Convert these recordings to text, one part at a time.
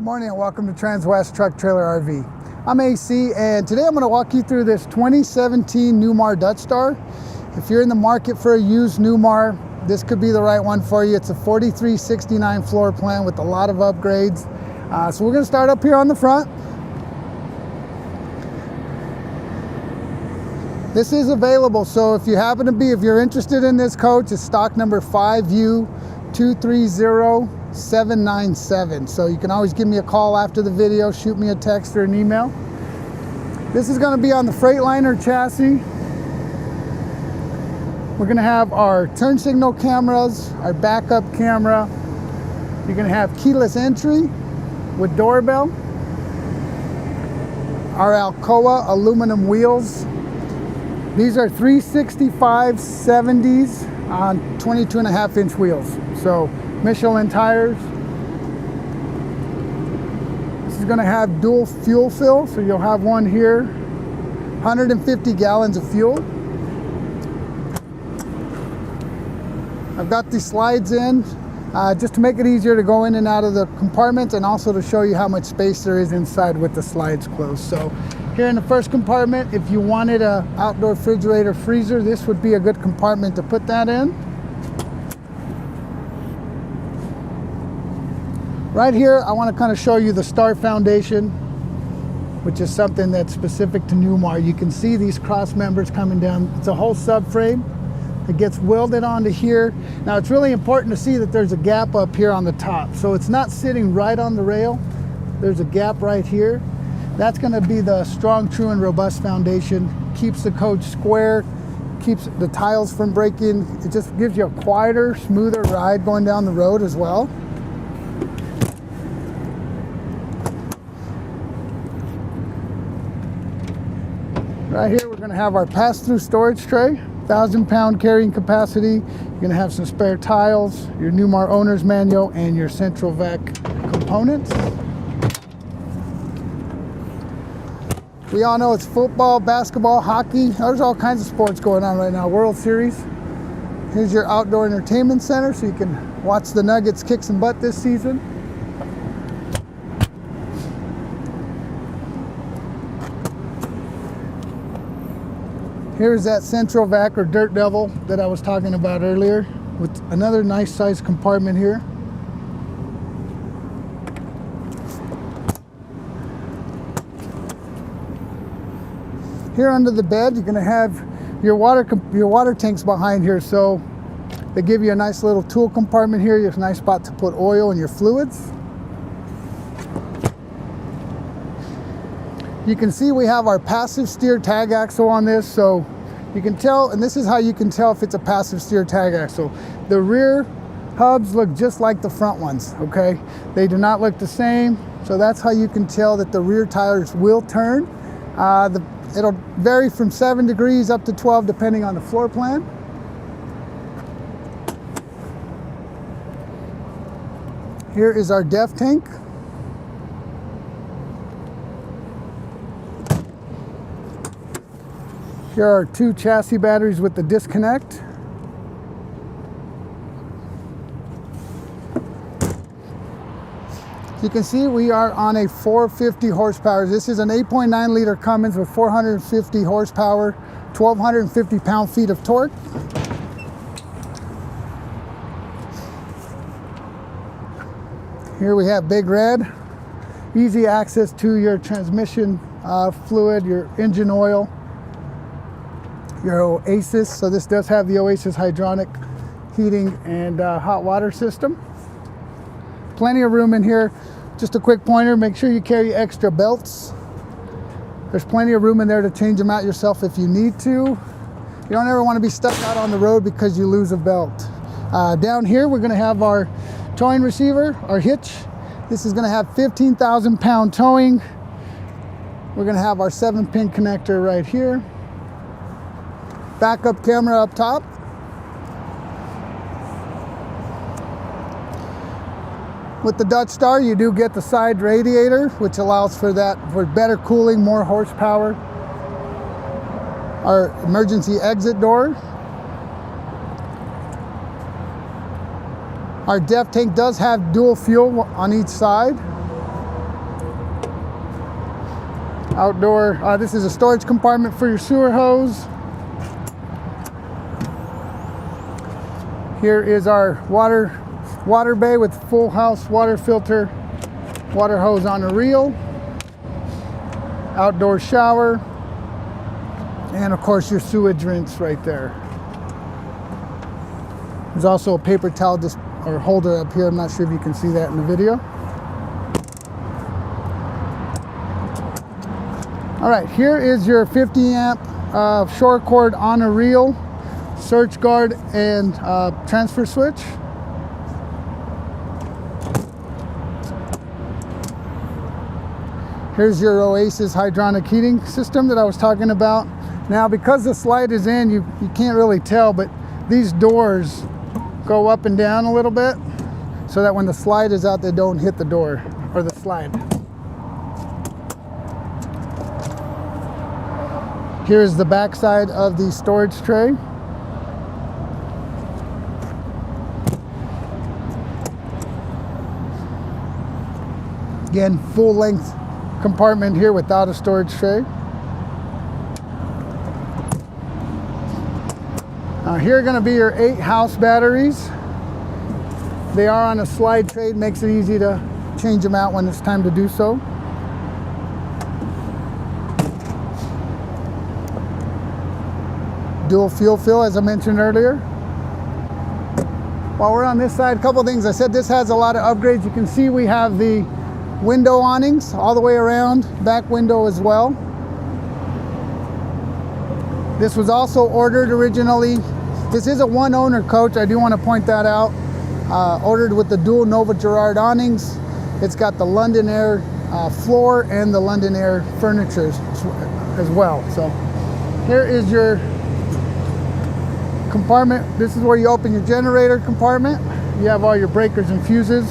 morning and welcome to Transwest Truck Trailer RV. I'm AC and today I'm going to walk you through this 2017 Newmar Dutch Star. If you're in the market for a used Newmar, this could be the right one for you. It's a 4369 floor plan with a lot of upgrades. So we're going to start up here on the front. This is available, so if you're interested in this coach, it's stock number 5U230797. So you can always give me a call after the video, shoot me a text or an email. This is going to be on the Freightliner chassis. We're going to have our turn signal cameras, our backup camera. You're going to have keyless entry with doorbell. Our Alcoa aluminum wheels. These are 365/70s on 22.5-inch wheels. So Michelin tires. This is going to have dual fuel fill, so you'll have one here. 150 gallons of fuel. I've got these slides in just to make it easier to go in and out of the compartments, and also to show you how much space there is inside with the slides closed. So here in the first compartment, if you wanted an outdoor refrigerator freezer, this would be a good compartment to put that in. Right here, I want to kind of show you the Star Foundation, which is something that's specific to Newmar. You can see these cross members coming down. It's a whole subframe that gets welded onto here. Now it's really important to see that there's a gap up here on the top. So it's not sitting right on the rail. There's a gap right here. That's going to be the strong, true, and robust foundation. Keeps the coach square, keeps the tiles from breaking. It just gives you a quieter, smoother ride going down the road as well. Right here, we're going to have our pass-through storage tray, 1,000-pound carrying capacity. You're going to have some spare tiles, your Newmar owner's manual, and your central vac components. We all know it's football, basketball, hockey. There's all kinds of sports going on right now. World Series. Here's your outdoor entertainment center, so you can watch the Nuggets kick some butt this season. Here's that central vac or dirt devil that I was talking about earlier, with another nice sized compartment here. Here under the bed, you're going to have your water tanks behind here, so they give you a nice little tool compartment here. You have a nice spot to put oil and your fluids. You can see we have our passive steer tag axle on this, so you can tell, and this is how you can tell if it's a passive steer tag axle. The rear hubs look just like the front ones, okay? They do not look the same, so that's how you can tell that the rear tires will turn. It'll vary from 7 degrees up to 12 depending on the floor plan. Here is our def tank. Here are 2 chassis batteries with the disconnect. You can see we are on a 450 horsepower. This is an 8.9 liter Cummins with 450 horsepower, 1,250 pound-feet of torque. Here we have Big Red. Easy access to your transmission fluid, your engine oil, your Oasis. So this does have the Oasis hydronic heating and hot water system. Plenty of room in here. Just a quick pointer, make sure you carry extra belts. There's plenty of room in there to change them out yourself if you need to. You don't ever want to be stuck out on the road because you lose a belt. Down here, we're going to have our towing receiver, our hitch. This is going to have 15,000-pound towing. We're going to have our 7-pin connector right here. Backup camera up top. With the Dutch Star, you do get the side radiator, which allows for better cooling, more horsepower. Our emergency exit door. Our def tank does have dual fuel on each side. Outdoor, this is a storage compartment for your sewer hose. Here is our water bay with full house water filter, water hose on a reel, outdoor shower, and of course your sewage rinse right there. There's also a paper towel or holder up here. I'm not sure if you can see that in the video. All right, here is your 50 amp shore cord on a reel, surge guard, and transfer switch. Here's your Oasis hydronic heating system that I was talking about. Now, because the slide is in, you can't really tell, but these doors go up and down a little bit so that when the slide is out, they don't hit the door or the slide. Here's the back side of the storage tray. Again, full length compartment here without a storage tray. Here are going to be your 8 house batteries. They are on a slide tray, makes it easy to change them out when it's time to do so. Dual fuel fill, as I mentioned earlier. While we're on this side, a couple things. I said this has a lot of upgrades. You can see we have the window awnings all the way around, back window as well. This was also ordered originally. This is a one owner coach, I do want to point that out. Ordered with the dual Nova Gerard awnings. It's got the London Air floor and the London Air furniture as well. So here is your compartment. This is where you open your generator compartment. You have all your breakers and fuses.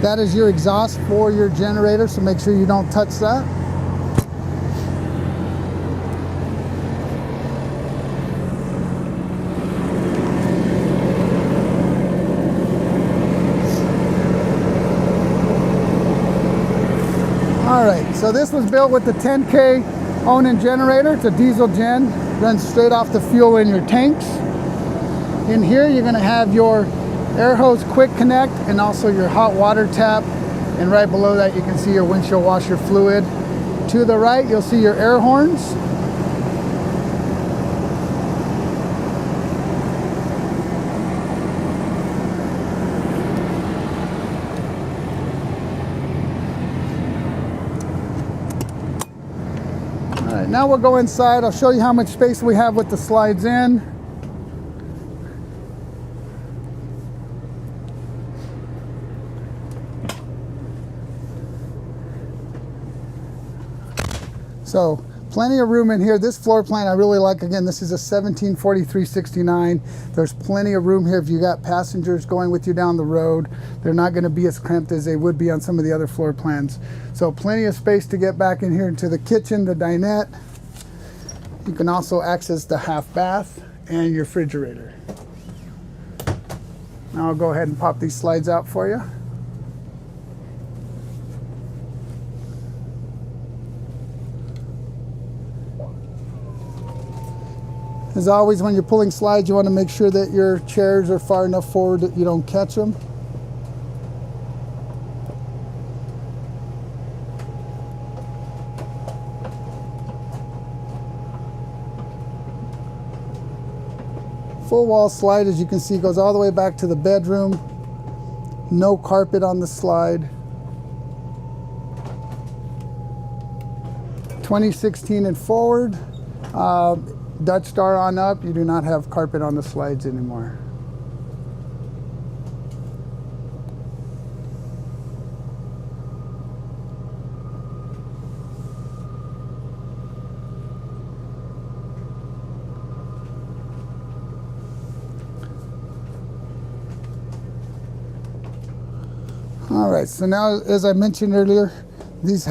That is your exhaust for your generator, so make sure you don't touch that. All right, so this was built with the 10K Onan generator. It's a diesel gen, runs straight off the fuel in your tanks. In here, you're gonna have your air hose quick connect and also your hot water tap. And right below that, you can see your windshield washer fluid. To the right, you'll see your air horns. All right, now we'll go inside. I'll show you how much space we have with the slides in. So plenty of room in here. This floor plan I really like. Again, this is a 1743/69. There's plenty of room here if you got passengers going with you down the road. They're not going to be as cramped as they would be on some of the other floor plans. So plenty of space to get back in here into the kitchen, the dinette. You can also access the half bath and your refrigerator. Now I'll go ahead and pop these slides out for you. As always, when you're pulling slides, you want to make sure that your chairs are far enough forward that you don't catch them. Full wall slide, as you can see, goes all the way back to the bedroom. No carpet on the slide. 2016 and forward. Dutch Star on up, you do not have carpet on the slides anymore. All right, so now, as I mentioned earlier, this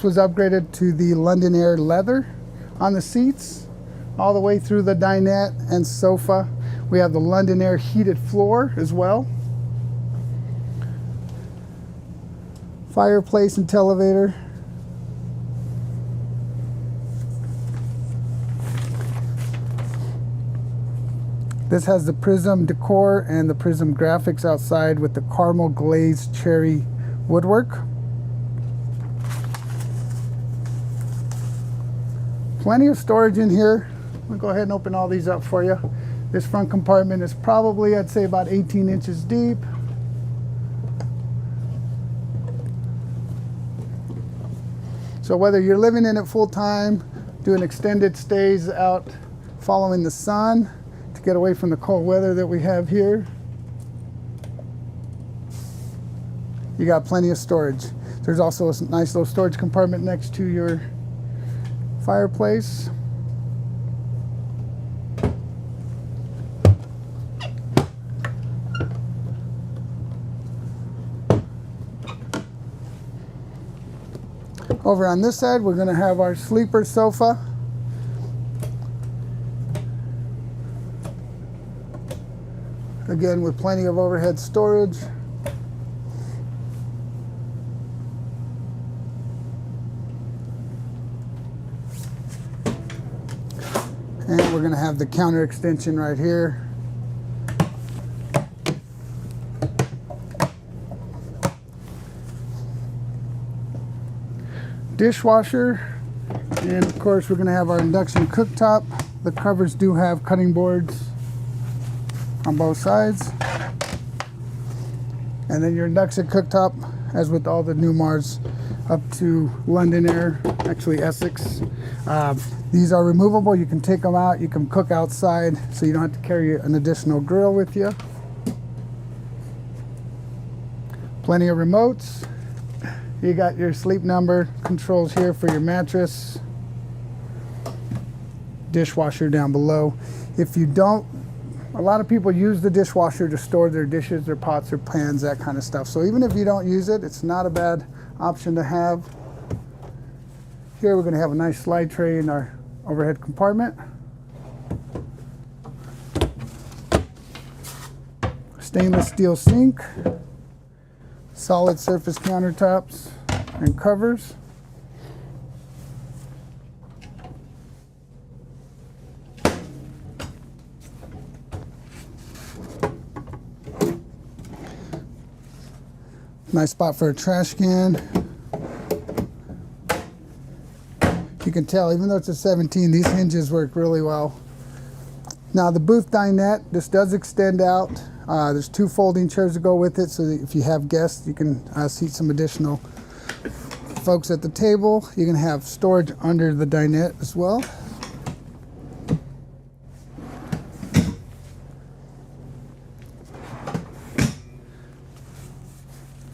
was upgraded to the London Air leather on the seats, all the way through the dinette and sofa. We have the London Air heated floor as well. Fireplace and televator. This has the prism decor and the prism graphics outside with the caramel glazed cherry woodwork. Plenty of storage in here. I'll go ahead and open all these up for you. This front compartment is probably, I'd say, about 18 inches deep. So whether you're living in it full time, doing extended stays out following the sun to get away from the cold weather that we have here, you got plenty of storage. There's also a nice little storage compartment next to your fireplace. Over on this side, we're going to have our sleeper sofa. Again, with plenty of overhead storage. And we're going to have the counter extension right here. Dishwasher, and of course we're going to have our induction cooktop. The covers do have cutting boards on both sides. And then your induction cooktop, as with all the Newmars up to London Air, actually Essex. These are removable. You can take them out, you can cook outside, so you don't have to carry an additional grill with you. Plenty of remotes. You got your sleep number controls here for your mattress. Dishwasher down below. If you don't, a lot of people use the dishwasher to store their dishes, their pots, their pans, that kind of stuff. So even if you don't use it, it's not a bad option to have. Here we're going to have a nice slide tray in our overhead compartment. Stainless steel sink. Solid surface countertops and covers. Nice spot for a trash can. You can tell, even though it's a 17, these hinges work really well. Now the booth dinette, this does extend out. There's 2 folding chairs to go with it, so that if you have guests, you can seat some additional folks at the table. You can have storage under the dinette as well.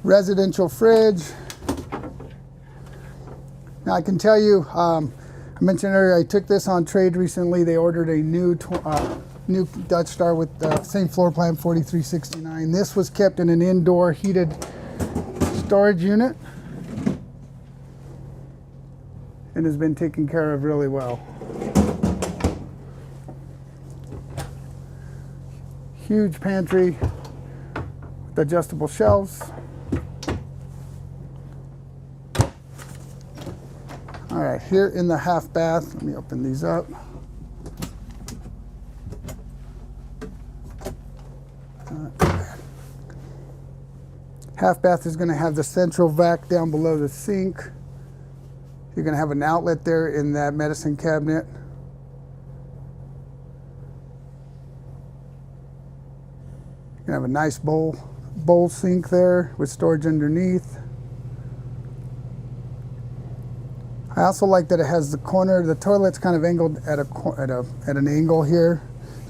Residential fridge. Now I can tell you, I mentioned earlier I took this on trade recently. They ordered a new Dutch Star with the same floor plan, 4369. This was kept in an indoor heated storage unit and has been taken care of really well. Huge pantry with adjustable shelves. All right, here in the half bath, let me open these up. Half bath is going to have the central vac down below the sink. You're going to have an outlet there in that medicine cabinet. You're going to have a nice bowl sink there with storage underneath. I also like that it has the corner. The toilet's kind of angled at an angle here.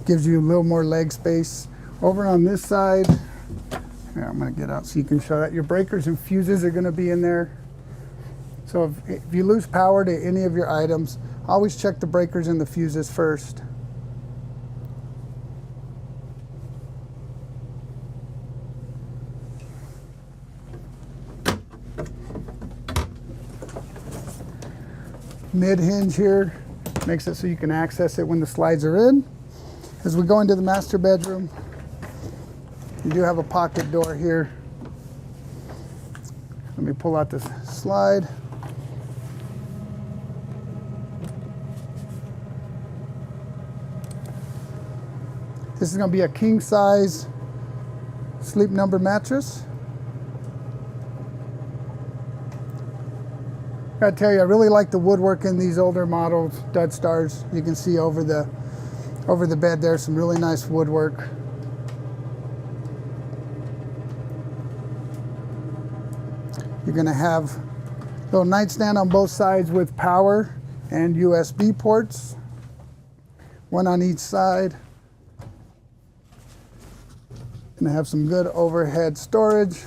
Gives you a little more leg space. Over on this side, here, I'm going to get out so you can show that. Your breakers and fuses are going to be in there. So if you lose power to any of your items, always check the breakers and the fuses first. Mid hinge here makes it so you can access it when the slides are in. As we go into the master bedroom, you do have a pocket door here. Let me pull out this slide. This is going to be a king size Sleep Number mattress. I gotta tell you, I really like the woodwork in these older models, Dutch Stars. You can see over the bed there, some really nice woodwork. You're gonna have a little nightstand on both sides with power and USB ports, one on each side. Gonna have some good overhead storage.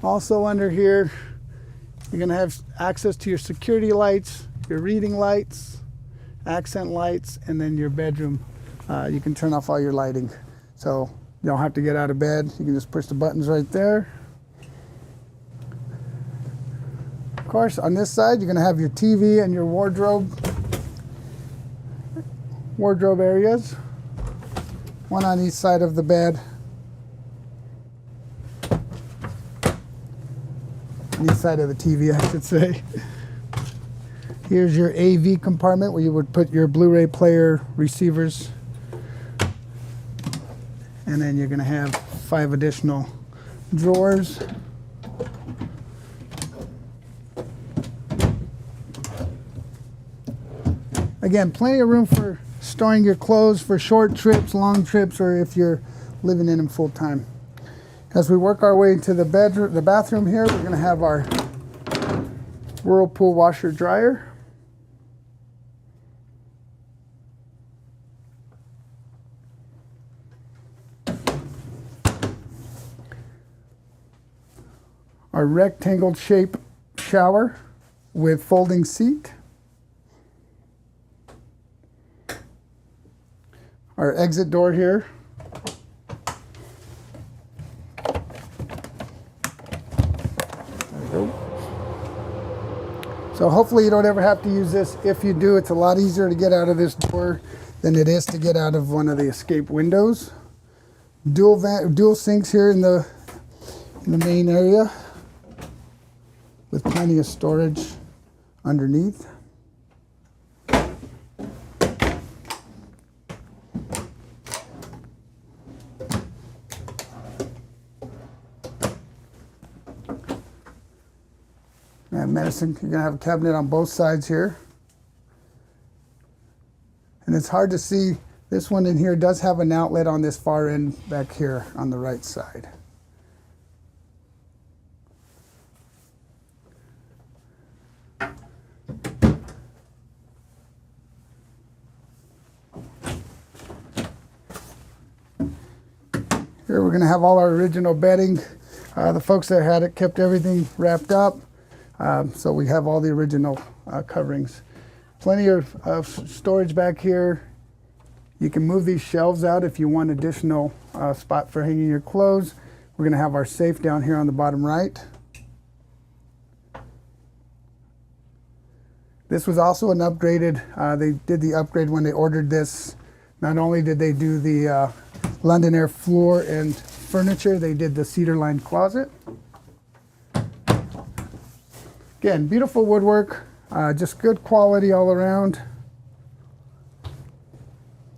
Also under here, you're gonna have access to your security lights, your reading lights, accent lights, and then your bedroom. You can turn off all your lighting. So you don't have to get out of bed. You can just push the buttons right there. Of course, on this side, you're gonna have your TV and your wardrobe areas. One on each side of the bed. On each side of the TV, I should say. Here's your AV compartment where you would put your Blu-ray player receivers. And then you're gonna have 5 additional drawers. Again, plenty of room for storing your clothes for short trips, long trips, or if you're living in them full time. As we work our way into the bathroom here, we're gonna have our Whirlpool washer dryer. Our rectangle shape shower with folding seat. Our exit door here. There we go. So hopefully you don't ever have to use this. If you do, it's a lot easier to get out of this door than it is to get out of one of the escape windows. Dual sinks here in the main area, with plenty of storage underneath. And medicine, you're gonna have a cabinet on both sides here. And it's hard to see, this one in here does have an outlet on this far end back here on the right side. Here we're going to have all our original bedding. The folks that had it kept everything wrapped up. So we have all the original coverings. Plenty of storage back here. You can move these shelves out if you want additional spot for hanging your clothes. We're going to have our safe down here on the bottom right. This was also an upgraded, they did the upgrade when they ordered this. Not only did they do the London Air floor and furniture, they did the cedar lined closet. Again, beautiful woodwork, just good quality all around.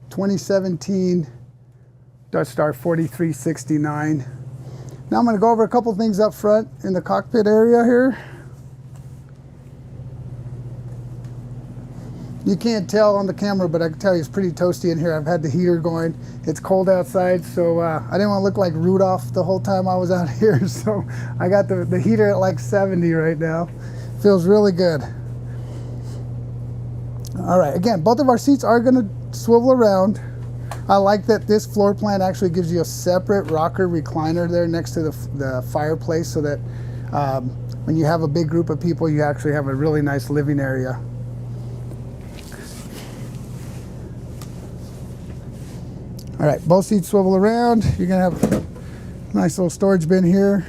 2017 Dutch Star 4369. Now I'm going to go over a couple things up front in the cockpit area here. You can't tell on the camera, but I can tell you it's pretty toasty in here. I've had the heater going. It's cold outside, so I didn't want to look like Rudolph the whole time I was out here. So I got the heater at like 70 right now. Feels really good. All right, again, both of our seats are going to swivel around. I like that this floor plan actually gives you a separate rocker recliner there next to the fireplace, so that when you have a big group of people, you actually have a really nice living area. All right, both seats swivel around. You're gonna have a nice little storage bin here.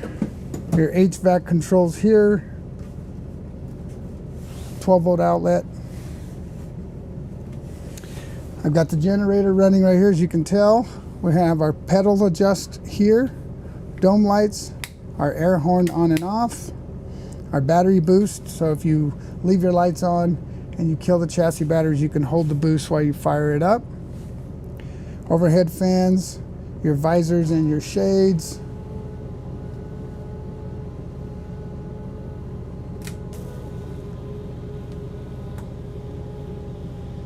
Your HVAC controls here. 12-volt outlet. I've got the generator running right here, as you can tell. We have our pedal adjust here, dome lights, our air horn on and off, our battery boost, so if you leave your lights on and you kill the chassis batteries, you can hold the boost while you fire it up. Overhead fans, your visors and your shades.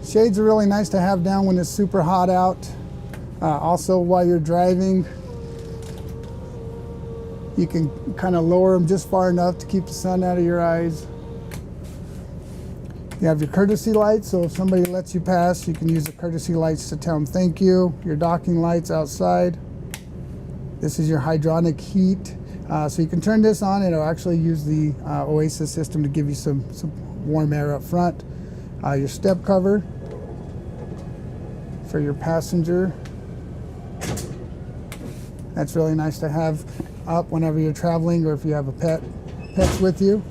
Shades are really nice to have down when it's super hot out. Also, while you're driving, you can kind of lower them just far enough to keep the sun out of your eyes. You have your courtesy lights, so if somebody lets you pass, you can use the courtesy lights to tell them thank you. Your docking lights outside. This is your hydronic heat. So you can turn this on and it'll actually use the Oasis system to give you some warm air up front. Your step cover for your passenger. That's really nice to have up whenever you're traveling or if you have pets with you.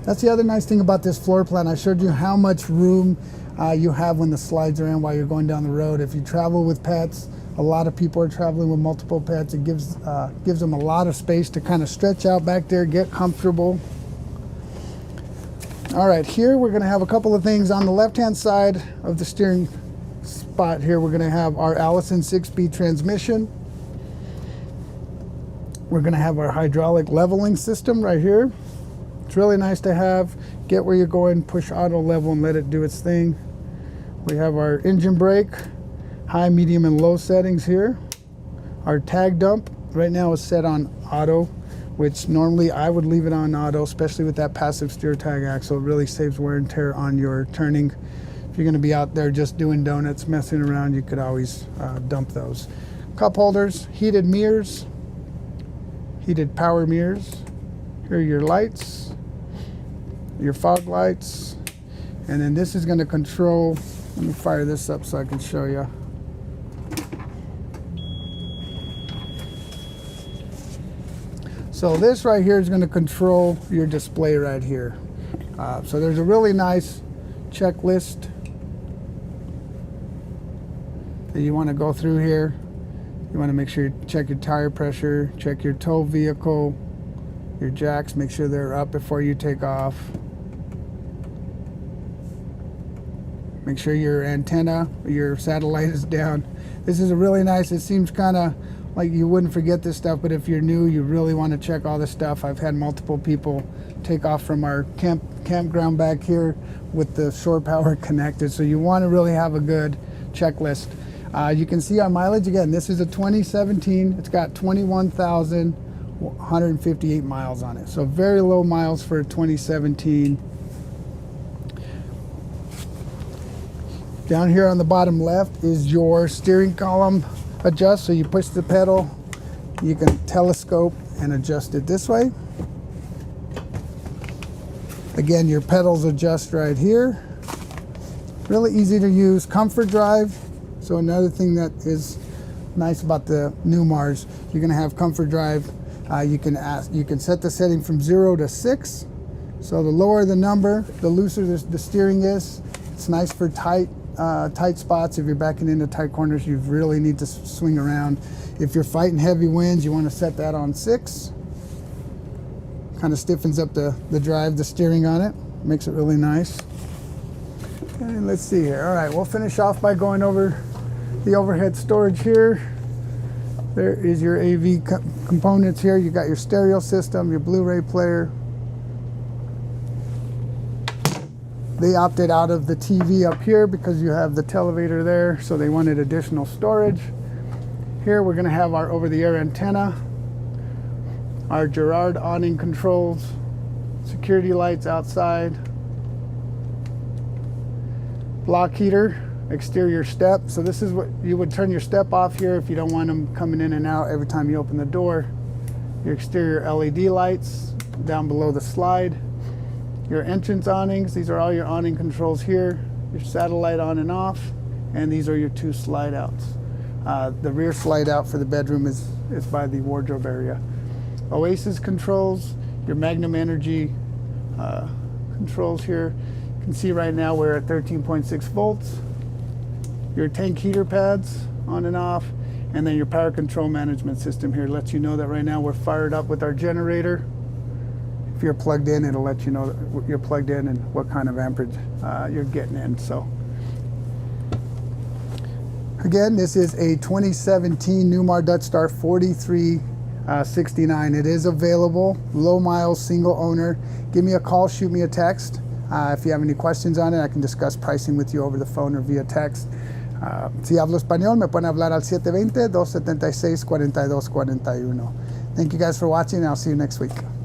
That's the other nice thing about this floor plan. I showed you how much room you have when the slides are in while you're going down the road. If you travel with pets, a lot of people are traveling with multiple pets. It gives them a lot of space to kind of stretch out back there, get comfortable. All right, here we're gonna have a couple of things on the left-hand side of the steering spot. Here we're gonna have our Allison 6-speed transmission. We're gonna have our hydraulic leveling system right here. It's really nice to have. Get where you're going, push auto level and let it do its thing. We have our engine brake, high, medium, and low settings here. Our tag dump right now is set on auto, which normally I would leave it on auto, especially with that passive steer tag axle. It really saves wear and tear on your turning. If you're gonna be out there just doing donuts, messing around, you could always dump those. Cup holders, heated mirrors, heated power mirrors. Here are your lights, your fog lights, and then this is going to control. Let me fire this up so I can show you. So this right here is going to control your display right here. So there's a really nice checklist that you want to go through here. You want to make sure you check your tire pressure, check your tow vehicle, your jacks, make sure they're up before you take off. Make sure your antenna, your satellite is down. This is a really nice, it seems kind of like you wouldn't forget this stuff, but if you're new, you really want to check all this stuff. I've had multiple people take off from our campground back here with the shore power connected, so you want to really have a good checklist. You can see our mileage. Again, this is a 2017. It's got 21,158 miles on it, so very low miles for a 2017. Down here on the bottom left is your steering column adjust. So you push the pedal, you can telescope and adjust it this way. Again, your pedals adjust right here. Really easy to use. Comfort drive. So another thing that is nice about the Newmars, you're going to have comfort drive. You can set the setting from 0 to 6. So the lower the number, the looser the steering is. It's nice for tight spots. If you're backing into tight corners, you really need to swing around. If you're fighting heavy winds, you want to set that on 6. Kind of stiffens up the drive, the steering on it. Makes it really nice. And let's see here. All right, we'll finish off by going over the overhead storage here. There is your AV components here. You got your stereo system, your Blu-ray player. They opted out of the TV up here because you have the televator there, so they wanted additional storage. Here we're going to have our over-the-air antenna, our Girard awning controls, security lights outside, block heater, exterior step. So this is what you would turn your step off here if you don't want them coming in and out every time you open the door. Your exterior LED lights down below the slide. Your entrance awnings, these are all your awning controls here. Your satellite on and off, and these are your 2 slide outs. The rear slide out for the bedroom is by the wardrobe area. Oasis controls, your Magnum Energy controls here. You can see right now we're at 13.6 volts. Your tank heater pads on and off, and then your power control management system here lets you know that right now we're fired up with our generator. if you're plugged in, it'll let you know that you're plugged in and what kind of amperage you're getting in. So again, this is a 2017 Newmar Dutch Star 4369. It is available, low miles, single owner. Give me a call, shoot me a text. If you have any questions on it, I can discuss pricing with you over the phone or via text. Si hablo español, me pueden hablar al 720-276-4241. Thank you guys for watching, and I'll see you next week.